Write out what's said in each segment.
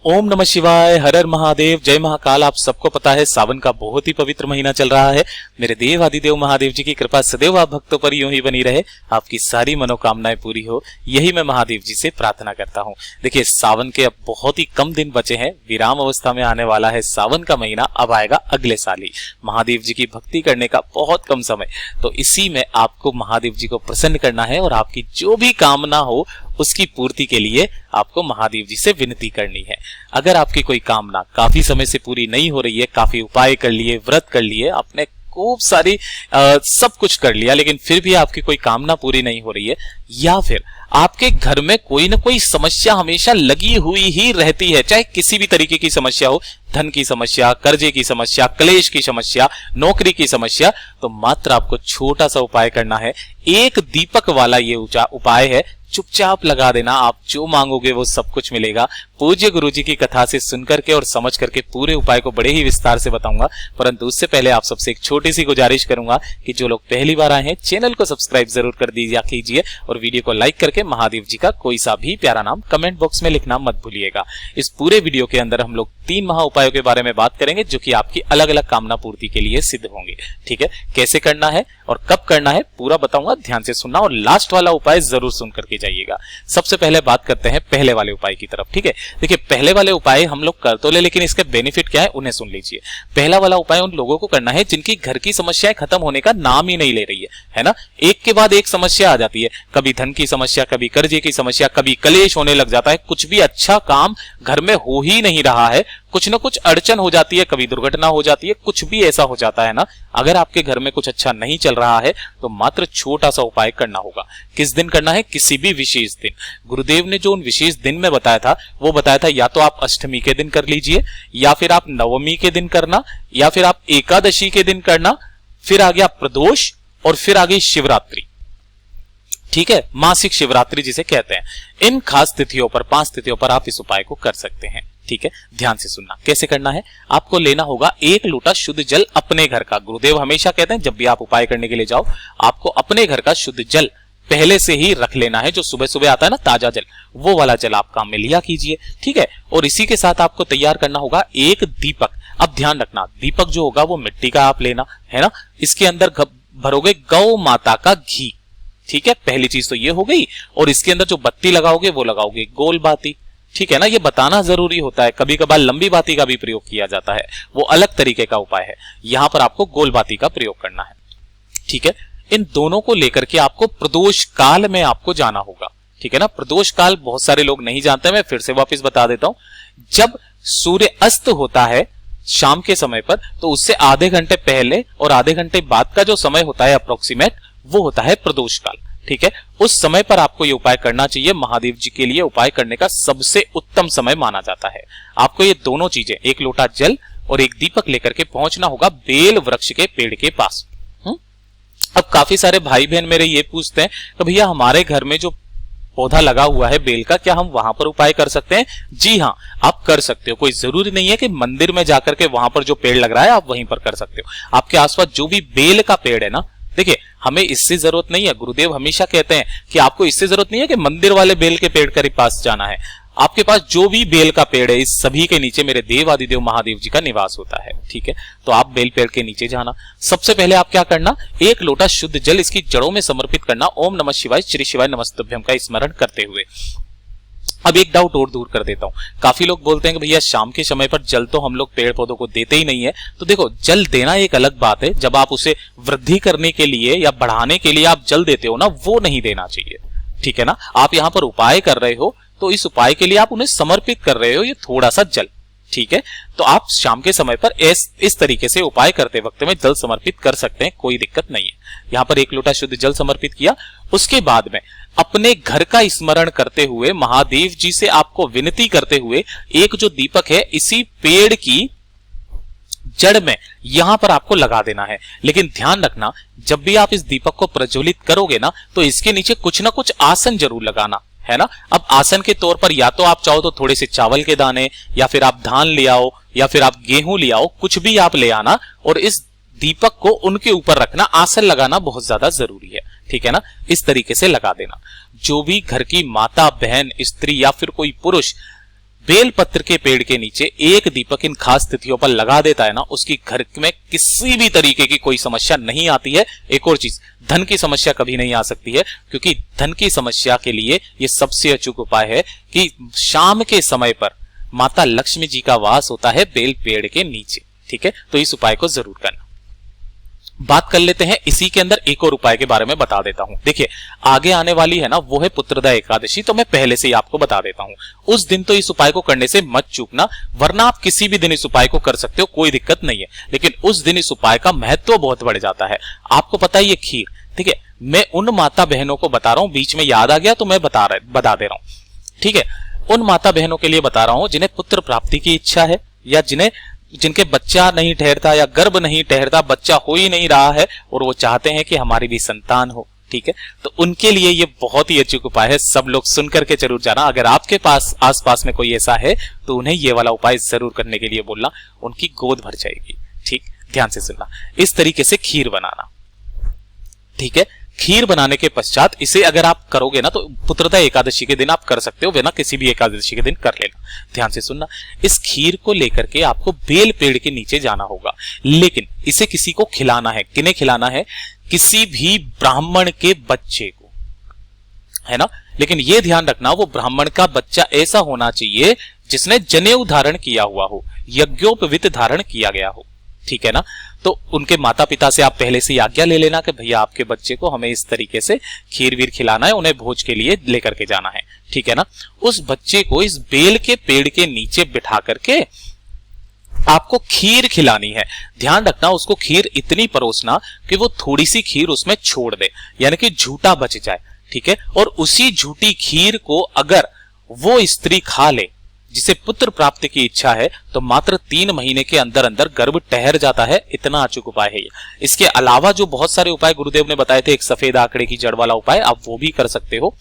ओम नमः शिवाय, हर हर महादेव, जय महाकाल। आप सबको पता है सावन का बहुत ही पवित्र महीना चल रहा है। मेरे देव आदिदेव महादेव जी की कृपा सदैव आप भक्तों पर यूं ही बनी रहे, आपकी सारी मनोकामनाएं पूरी हो, यही मैं महादेव जी से प्रार्थना करता हूं। देखिए, सावन के अब बहुत ही कम दिन बचे हैं, विराम अवस्था में आने वाला है सावन का महीना, अब आएगा अगले साल ही। महादेव जी की भक्ति करने का बहुत कम समय, तो इसी में आपको महादेव जी को प्रसन्न करना है और आपकी जो भी कामना हो उसकी पूर्ति के लिए आपको महादेव जी से विनती करनी है। अगर आपकी कोई कामना काफी समय से पूरी नहीं हो रही है, काफी उपाय कर लिए, व्रत कर लिए, आपने खूब सारी सब कुछ कर लिया, लेकिन फिर भी आपकी कोई कामना पूरी नहीं हो रही है, या फिर आपके घर में कोई ना कोई समस्या हमेशा लगी हुई ही रहती है, चाहे किसी भी तरीके की समस्या हो, धन की समस्या, कर्जे की समस्या, क्लेश की समस्या, नौकरी की समस्या, तो मात्र आपको छोटा सा उपाय करना है। एक दीपक वाला ये उपाय है, चुपचाप लगा देना, आप जो मांगोगे वो सब कुछ मिलेगा। पूज्य गुरु जी की कथा से सुनकर के और समझ करके पूरे उपाय को बड़े ही विस्तार से बताऊंगा, परंतु उससे पहले आप सबसे एक छोटी सी गुजारिश करूंगा कि जो लोग पहली बार आए हैं चैनल को सब्सक्राइब जरूर कर कीजिए और वीडियो को लाइक करके महादेव जी का कोई सा भी प्यारा नाम कमेंट बॉक्स में लिखना मत भूलिएगा। इस पूरे वीडियो के अंदर हम लोग 3 महा उपायों के बारे में बात करेंगे जो कि आपकी अलग अलग कामना पूर्ति के लिए सिद्ध होंगे। ठीक है, कैसे करना है और कब करना है पूरा बताऊंगा, ध्यान से सुनना और लास्ट वाला उपाय जरूर सुन करके जाइएगा। सबसे पहले बात करते हैं पहले वाले उपाय की तरफ। ठीक है, देखिए पहले वाले उपाय हम लोग कर तो ले, लेकिन इसके बेनिफिट क्या है उन्हें सुन लीजिए। पहला वाला उपाय उन लोगों को करना है जिनकी घर की समस्याएं खत्म होने का नाम ही नहीं ले रही है ना। एक के बाद एक समस्या आ जाती है, कभी धन की समस्या, कभी कर्जे की समस्या, कभी कलेश होने लग जाता है, कुछ भी अच्छा काम घर में हो ही नहीं रहा है, कुछ ना कुछ अड़चन हो जाती है, कभी दुर्घटना हो जाती है, कुछ भी ऐसा हो जाता है ना। अगर आपके घर में कुछ अच्छा नहीं चल रहा है तो मात्र छोटा सा उपाय करना होगा। किस दिन करना है? किसी भी विशेष दिन। गुरुदेव ने जो उन विशेष दिन में बताया था वो बताया था या तो आप अष्टमी के दिन कर लीजिए, या फिर आप नवमी के दिन करना, या फिर आप एकादशी के दिन करना, फिर आ गया प्रदोष और फिर आ गई शिवरात्रि। ठीक है, मासिक शिवरात्रि जिसे कहते हैं। इन खास तिथियों पर, 5 तिथियों पर आप इस उपाय को कर सकते हैं। ठीक है, ध्यान से सुनना। कैसे करना है? आपको लेना होगा 1 लोटा शुद्ध जल अपने घर का। गुरुदेव हमेशा कहते हैं जब भी आप उपाय करने के लिए जाओ, आपको अपने घर का शुद्ध जल पहले से ही रख लेना है। जो सुबह सुबह आता है ना ताजा जल, वो वाला जल आप काम में लिया कीजिए। ठीक है, और इसी के साथ आपको तैयार करना होगा एक दीपक। अब ध्यान रखना, दीपक जो होगा वो मिट्टी का आप लेना है ना। इसके अंदर भरोगे गौ माता का घी। ठीक है, पहली चीज तो ये हो गई। और इसके अंदर जो बत्ती लगाओगे वो लगाओगे गोल बाती। ठीक है ना, ये बताना जरूरी होता है, कभी कभार लंबी बाती का भी प्रयोग किया जाता है, वो अलग तरीके का उपाय है। यहां पर आपको गोल बाती का प्रयोग करना है। ठीक है, इन दोनों को लेकर के आपको प्रदोष काल में आपको जाना होगा। ठीक है ना, प्रदोष काल बहुत सारे लोग नहीं जानते, मैं फिर से वापस बता देता हूं। जब सूर्य अस्त होता है शाम के समय पर, तो उससे आधे घंटे पहले और आधे घंटे बाद का जो समय होता है अप्रोक्सीमेट, वो होता है प्रदोष काल। ठीक है, उस समय पर आपको ये उपाय करना चाहिए। महादेव जी के लिए उपाय करने का सबसे उत्तम समय माना जाता है। आपको ये दोनों चीजें, 1 लोटा जल और एक दीपक लेकर के पहुंचना होगा बेल वृक्ष के पेड़ के पास। अब काफी सारे भाई बहन मेरे ये पूछते हैं कि भैया हमारे घर में जो पौधा लगा हुआ है बेल का, क्या हम वहां पर उपाय कर सकते हैं? जी हाँ, आप कर सकते हो। कोई जरूरी नहीं है कि मंदिर में जाकर के वहां पर जो पेड़ लग रहा है आप वहीं पर कर सकते हो। आपके आसपास जो भी बेल का पेड़ है ना, देखिए हमें इससे जरूरत नहीं है। गुरुदेव हमेशा कहते हैं कि आपको इससे जरूरत नहीं है कि मंदिर वाले बेल के पेड़ के पास जाना है। आपके पास जो भी बेल का पेड़ है, इस सभी के नीचे मेरे देव आदिदेव महादेव जी का निवास होता है। ठीक है, तो आप बेल पेड़ के नीचे जाना। सबसे पहले आप क्या करना, 1 लोटा शुद्ध जल इसकी जड़ों में समर्पित करना। ओम नमः शिवाय, श्री शिवाय नमस्तुभ्यम का स्मरण करते हुए। अब एक डाउट और दूर कर देता हूं। काफी लोग बोलते हैं कि भैया शाम के समय पर जल तो हम लोग पेड़ पौधों को देते ही नहीं है। तो देखो, जल देना एक अलग बात है, जब आप उसे वृद्धि करने के लिए या बढ़ाने के लिए आप जल देते हो ना, वो नहीं देना चाहिए। ठीक है ना, आप यहां पर उपाय कर रहे हो तो इस उपाय के लिए आप उन्हें समर्पित कर रहे हो ये थोड़ा सा जल। ठीक है, तो आप शाम के समय पर इस तरीके से उपाय करते वक्त में जल समर्पित कर सकते हैं, कोई दिक्कत नहीं है। यहां पर 1 लोटा शुद्ध जल समर्पित किया। उसके बाद में अपने घर का स्मरण करते हुए, महादेव जी से आपको विनती करते हुए, एक जो दीपक है इसी पेड़ की जड़ में यहां पर आपको लगा देना है। लेकिन ध्यान रखना, जब भी आप इस दीपक को प्रज्वलित करोगे ना, तो इसके नीचे कुछ ना कुछ आसन जरूर लगाना है ना। अब आसन के तौर पर या तो आप चाहो तो थोड़े से चावल के दाने, या फिर आप धान ले आओ, या फिर आप गेहूं ले आओ, कुछ भी आप ले आना और इस दीपक को उनके ऊपर रखना। आसन लगाना बहुत ज्यादा जरूरी है। ठीक है ना, इस तरीके से लगा देना। जो भी घर की माता, बहन, स्त्री या फिर कोई पुरुष बेलपत्र के पेड़ के नीचे एक दीपक इन खास तिथियों पर लगा देता है ना, उसकी घर में किसी भी तरीके की कोई समस्या नहीं आती है। एक और चीज, धन की समस्या कभी नहीं आ सकती है, क्योंकि धन की समस्या के लिए ये सबसे अचूक उपाय है कि शाम के समय पर माता लक्ष्मी जी का वास होता है बेल पेड़ के नीचे। ठीक है, तो इस उपाय को जरूर करना। बात कर लेते हैं इसी के अंदर एक और उपाय के बारे में बता देता हूं। देखिए आगे आने वाली है ना, वो है पुत्रदा एकादशी, तो मैं पहले से ही आपको बता देता हूं। उस दिन तो इस उपाय को करने से मत चूकना, वरना आप किसी भी दिन इस उपाय को कर सकते हो, कोई दिक्कत नहीं है। लेकिन उस दिन इस उपाय का महत्व बहुत बढ़ जाता है। आपको पता है ये खीर, ठीक है, मैं उन माता बहनों को बता रहा हूं, बीच में याद आ गया तो मैं बता दे रहा हूं। ठीक है, उन माता बहनों के लिए बता रहा हूं जिन्हें पुत्र प्राप्ति की इच्छा है, या जिनके बच्चा नहीं ठहरता या गर्भ नहीं ठहरता, बच्चा हो ही नहीं रहा है और वो चाहते हैं कि हमारी भी संतान हो। ठीक है, तो उनके लिए ये बहुत ही अचूक उपाय है। सब लोग सुन करके जरूर जाना। अगर आपके पास आसपास में कोई ऐसा है तो उन्हें ये वाला उपाय जरूर करने के लिए बोलना, उनकी गोद भर जाएगी। ठीक, ध्यान से सुनना। इस तरीके से खीर बनाना। ठीक है, खीर बनाने के पश्चात इसे अगर आप करोगे ना, तो पुत्रदा एकादशी के दिन आप कर सकते हो, वरना किसी भी एकादशी के दिन कर लेना। ध्यान से सुनना। इस खीर को लेकर के आपको बेल पेड़ के नीचे जाना होगा, लेकिन इसे किसी को खिलाना है। किन्हें खिलाना है? किसी भी ब्राह्मण के बच्चे को, है ना। लेकिन यह ध्यान रखना, वो ब्राह्मण का बच्चा ऐसा होना चाहिए जिसने जनेऊ धारण किया हुआ हो, यज्ञोपवीत धारण किया गया हो। ठीक है ना। तो उनके माता पिता से आप पहले से आज्ञा ले लेना कि भैया आपके बच्चे को हमें इस तरीके से खीर वीर खिलाना है, उन्हें भोज के लिए लेकर के जाना है। ठीक है ना। उस बच्चे को इस बेल के पेड़ के नीचे बिठा करके आपको खीर खिलानी है। ध्यान रखना, उसको खीर इतनी परोसना कि वो थोड़ी सी खीर उसमें छोड़ दे, यानी कि झूठा बच जाए। ठीक है, और उसी झूठी खीर को अगर वो स्त्री खा ले जिसे पुत्र प्राप्ति की इच्छा है, तो मात्र 3 महीने के अंदर अंदर गर्भ ठहर जाता है। इतना अचूक उपाय है ये। इसके अलावा जो बहुत सारे उपाय गुरुदेव ने बताए थे, एक सफेद आंकड़े की जड़ वाला उपाय, आप वो भी कर सकते हो।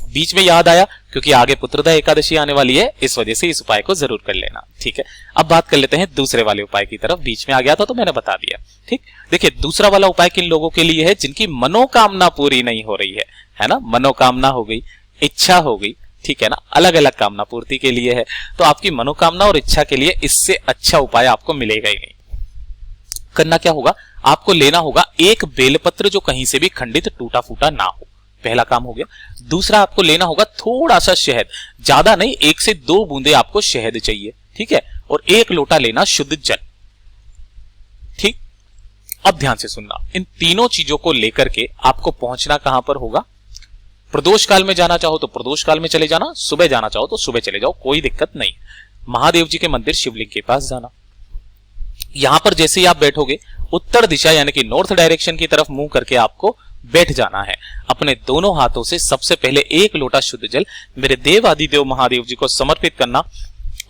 बीच में याद आया क्योंकि आगे पुत्रदा एकादशी आने वाली है, इस वजह से इस उपाय को जरूर कर लेना। ठीक है, अब बात कर लेते हैं दूसरे वाले उपाय की तरफ। बीच में आ गया था तो मैंने बता दिया। ठीक, देखिए दूसरा वाला उपाय किन लोगों के लिए है? जिनकी मनोकामना पूरी नहीं हो रही है ना। मनोकामना हो गई, इच्छा हो गई, ठीक है ना, अलग अलग कामना पूर्ति के लिए है। तो आपकी मनोकामना और इच्छा के लिए इससे अच्छा उपाय आपको मिलेगा ही नहीं। करना क्या होगा? आपको लेना होगा एक बेलपत्र जो कहीं से भी खंडित टूटा फूटा ना हो, पहला काम हो गया। दूसरा आपको लेना होगा थोड़ा सा शहद, ज्यादा नहीं, 1 से 2 बूंदे आपको शहद चाहिए। ठीक है, और 1 लोटा लेना शुद्ध जल। ठीक, अब ध्यान से सुनना, इन तीनों चीजों को लेकर के आपको पहुंचना कहां पर होगा? प्रदोष काल में जाना चाहो तो प्रदोष काल में चले जाना, सुबह जाना चाहो तो सुबह चले जाओ, कोई दिक्कत नहीं। महादेव जी के मंदिर शिवलिंग के पास जाना। यहां पर जैसे ही आप बैठोगे, उत्तर दिशा यानी कि नॉर्थ डायरेक्शन की तरफ मुंह करके आपको बैठ जाना है। अपने दोनों हाथों से सबसे पहले 1 लोटा शुद्ध जल मेरे देव आदिदेव महादेव जी को समर्पित करना।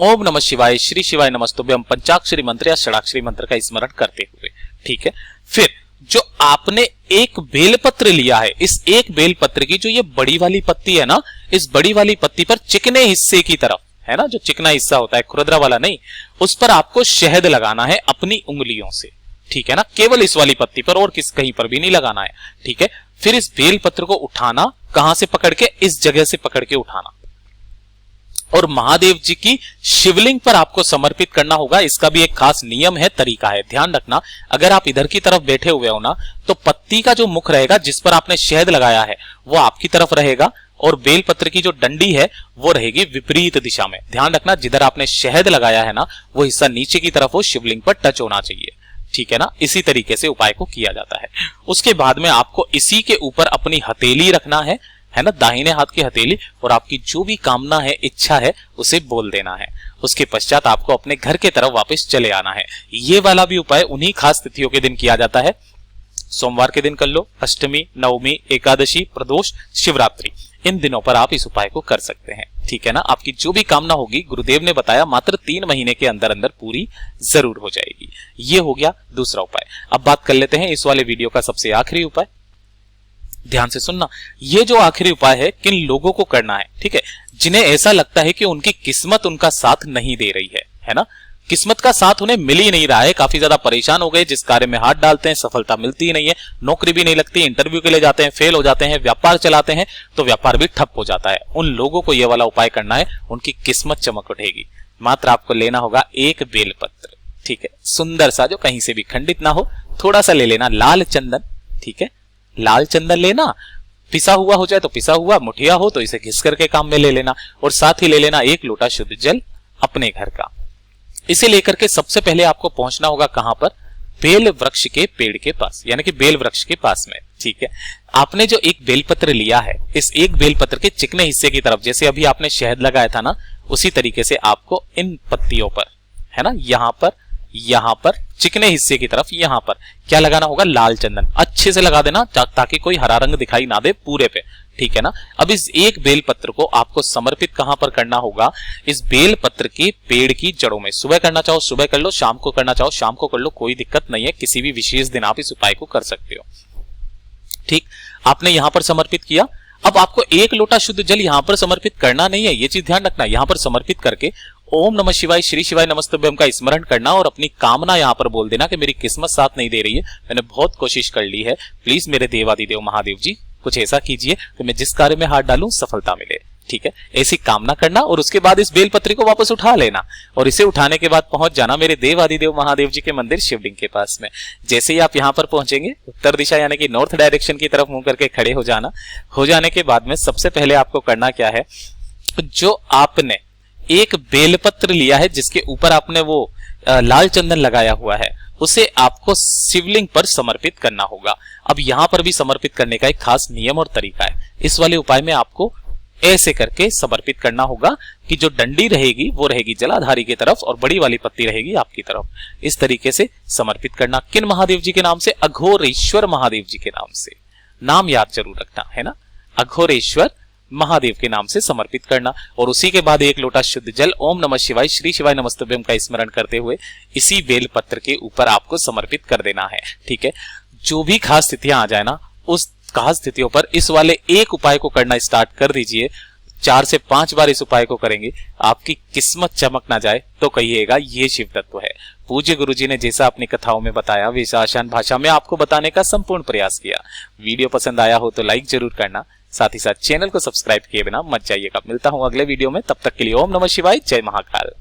ओम नमः शिवाय, श्री शिवाय नमस्तुभ्यम पंचाक्षरी मंत्र या षडाक्षरी मंत्र का स्मरण करते हुए। ठीक है, फिर जो आपने एक बेलपत्र लिया है, इस एक बेलपत्र की जो ये बड़ी वाली पत्ती है ना, इस बड़ी वाली पत्ती पर चिकने हिस्से की तरफ, है ना, जो चिकना हिस्सा होता है, खुरदरा वाला नहीं, उस पर आपको शहद लगाना है अपनी उंगलियों से। ठीक है ना, केवल इस वाली पत्ती पर, और कहीं पर भी नहीं लगाना है। ठीक है, फिर इस बेलपत्र को उठाना, कहां से पकड़ के? इस जगह से पकड़ के उठाना, और महादेव जी की शिवलिंग पर आपको समर्पित करना होगा। इसका भी एक खास नियम है, तरीका है, ध्यान रखना। अगर आप इधर की तरफ बैठे हुए हो ना, तो पत्ती का जो मुख रहेगा जिस पर आपने शहद लगाया है वो आपकी तरफ रहेगा, और बेलपत्र की जो डंडी है वो रहेगी विपरीत दिशा में। ध्यान रखना, जिधर आपने शहद लगाया है ना, वो हिस्सा नीचे की तरफ हो, शिवलिंग पर टच होना चाहिए। ठीक है ना, इसी तरीके से उपाय को किया जाता है। उसके बाद में आपको इसी के ऊपर अपनी हथेली रखना है ना, दाहिने हाथ की हथेली, और आपकी जो भी कामना है, इच्छा है, उसे बोल देना है। उसके पश्चात आपको अपने घर के तरफ वापस चले आना है। ये वाला भी उपाय उन्हीं खास तिथियों के दिन किया जाता है। सोमवार के दिन कर लो, अष्टमी, नवमी, एकादशी, प्रदोष, शिवरात्रि, इन दिनों पर आप इस उपाय को कर सकते हैं। ठीक है ना, आपकी जो भी कामना होगी, गुरुदेव ने बताया मात्र 3 महीने के अंदर अंदर पूरी जरूर हो जाएगी। ये हो गया दूसरा उपाय। अब बात कर लेते हैं इस वाले वीडियो का सबसे आखिरी उपाय। ध्यान से सुनना, ये जो आखिरी उपाय है किन लोगों को करना है? ठीक है, जिन्हें ऐसा लगता है कि उनकी किस्मत उनका साथ नहीं दे रही है ना, किस्मत का साथ उन्हें मिल ही नहीं रहा है, काफी ज्यादा परेशान हो गए, जिस कार्य में हाथ डालते हैं सफलता मिलती ही नहीं है, नौकरी भी नहीं लगती, इंटरव्यू के लिए जाते हैं फेल हो जाते हैं, व्यापार चलाते हैं तो व्यापार भी ठप हो जाता है। उन लोगों को यह वाला उपाय करना है, उनकी किस्मत चमक उठेगी। मात्र आपको लेना होगा एक बेलपत्र, ठीक है, सुंदर सा जो कहीं से भी खंडित ना हो, थोड़ा सा ले लेना लाल चंदन, ठीक है, लाल चंदन लेना, पिसा हुआ हो जाए तो पिसा हुआ, मुठिया हो तो इसे घिस करके काम में ले लेना, और साथ ही ले लेना एक लोटा शुद्ध जल अपने घर का। इसे लेकर के सबसे पहले आपको पहुंचना होगा कहां पर, बेल वृक्ष के पेड़ के पास, यानी कि बेल वृक्ष के पास में, ठीक है। आपने जो एक बेलपत्र लिया है, इस एक बेलपत्र के चिकने हिस्से की तरफ, जैसे अभी आपने शहद लगाया था ना, उसी तरीके से आपको इन पत्तियों पर, है ना, यहां पर चिकने हिस्से की तरफ यहां पर क्या लगाना होगा, लाल चंदन अच्छे से लगा देना ताकि कोई हरा रंग दिखाई ना दे पूरे पे, ठीक है ना। अब इस एक बेलपत्र को आपको समर्पित कहां पर करना होगा, इस बेलपत्र के पेड़ की जड़ों में। सुबह करना चाहो सुबह कर लो, शाम को करना चाहो शाम को कर लो, कोई दिक्कत नहीं है, किसी भी विशेष दिन आप इस उपाय को कर सकते हो, ठीक। आपने यहां पर समर्पित किया। अब आपको एक लोटा शुद्ध जल यहां पर समर्पित करना नहीं है, ये चीज ध्यान रखना। यहां पर समर्पित करके ओम नमः शिवाय श्री शिवाय नमस्तुभ्यम का स्मरण करना और अपनी कामना यहां पर बोल देना कि मेरी किस्मत साथ नहीं दे रही है, मैंने बहुत कोशिश कर ली है, प्लीज मेरे देवादिदेव महादेव जी कुछ ऐसा कीजिए कि मैं जिस कार्य में हाथ डालूं सफलता मिले, ठीक है। ऐसी कामना करना और उसके बाद इस बेलपत्री को वापस उठा लेना और इसे उठाने के बाद पहुंच जाना मेरे देवादिदेव महादेव जी के मंदिर शिवलिंग के पास में। जैसे ही आप यहां पर पहुंचेंगे, उत्तर दिशा यानी कि नॉर्थ डायरेक्शन की तरफ मुंह करके खड़े हो जाना। हो जाने के बाद में सबसे पहले आपको करना क्या है, जो आपने एक बेलपत्र लिया है जिसके ऊपर आपने वो लाल चंदन लगाया हुआ है, उसे आपको शिवलिंग पर समर्पित करना होगा। अब यहां पर भी समर्पित करने का एक खास नियम और तरीका है। इस वाले उपाय में आपको ऐसे करके समर्पित करना होगा कि जो डंडी रहेगी वो रहेगी जलाधारी की तरफ और बड़ी वाली पत्ती रहेगी आपकी तरफ। इस तरीके से समर्पित करना। किन महादेव जी के नाम से? अघोरेश्वर महादेव जी के नाम से। नाम याद जरूर रखना है ना, अघोरेश्वर महादेव के नाम से समर्पित करना। और उसी के बाद एक लोटा शुद्ध जल ओम नमः शिवाय श्री शिवाय नमस्तुभ्यम का स्मरण करते हुए इसी बेल पत्र के ऊपर आपको समर्पित कर देना है, ठीक है। जो भी खास स्थितियां आ जाए ना, उस खास स्थितियों पर इस वाले एक उपाय को करना स्टार्ट कर दीजिए। 4 से 5 बार इस उपाय को करेंगे, आपकी किस्मत चमक ना जाए तो कहिएगा ये शिव तत्व है। पूज्य गुरु जी ने जैसा अपनी कथाओं में बताया वैसा आसान भाषा में आपको बताने का संपूर्ण प्रयास किया। वीडियो पसंद आया हो तो लाइक जरूर करना, साथ ही साथ चैनल को सब्सक्राइब किए बिना मत जाइएगा। मिलता हूं अगले वीडियो में, तब तक के लिए ओम नमः शिवाय, जय महाकाल।